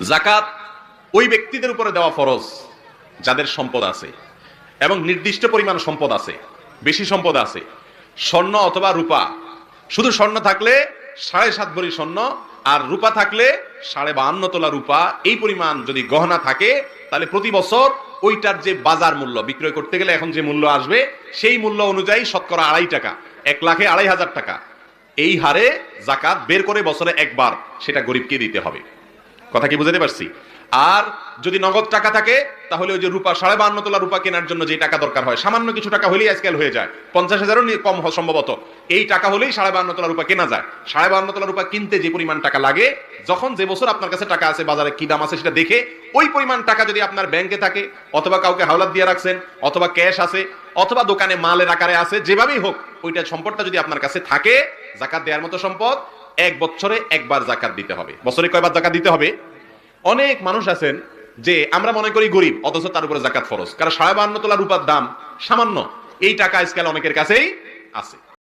যাকাত ওই ব্যক্তিদের উপরে দেওয়া ফরজ যাদের সম্পদ আছে এবং নির্দিষ্ট পরিমাণ সম্পদ আছে, বেশি সম্পদ আছে। স্বর্ণ অথবা রূপা, শুধু স্বর্ণ থাকলে 7.5 ভরি স্বর্ণ আর রূপা থাকলে 52.5 তোলা রূপা, এই পরিমাণ যদি গহনা থাকে তাহলে প্রতি বছর ওইটার যে বাজার মূল্য বিক্রয় করতে গেলে এখন যে মূল্য আসবে সেই মূল্য অনুযায়ী শতকরা 2.5 টাকা, 1,02,500 টাকা এই হারে যাকাত বের করে বছরে একবার সেটা গরিবকে দিতে হবে। কথা কি বুঝাতে পারছি? আর যদি নগদ টাকা থাকে তাহলে ওই যে রূপা 52.5 তোলা রূপা কেনার জন্য যে টাকা দরকার হয়, সামান্য কিছু টাকা হলেই আজকাল হয়ে যায়, 50,000-ও কম সম্ভবত, এই টাকা হলেই 52.5 তোলা রূপা কেনা যায়। 52.5 তোলা রূপা কিনতে যে পরিমাণ টাকা লাগে, যখন যে বছর আপনার কাছে টাকা আছে বাজারে কি দাম আছে সেটা দেখে ওই পরিমাণ টাকা যদি আপনার ব্যাংকে থাকে অথবা কাউকে হাওলাত দিয়ে রাখছেন অথবা ক্যাশ আছে অথবা দোকানে মালের আকারে আছে, যেভাবেই হোক ওইটা সম্পদটা যদি আপনার কাছে থাকে, যাকাত দেওয়ার মতো সম্পদ, এক বছরে একবার যাকাত দিতে হবে। বছরে কয়বার যাকাত দিতে হবে? অনেক মানুষ আছেন যে আমরা মনে করি গরিব, অথচ তার উপরে যাকাত ফরজ, কারণ 52.5 তোলা রূপার দাম সামান্য, এই টাকা আজকাল অনেকের কাছেই আছে।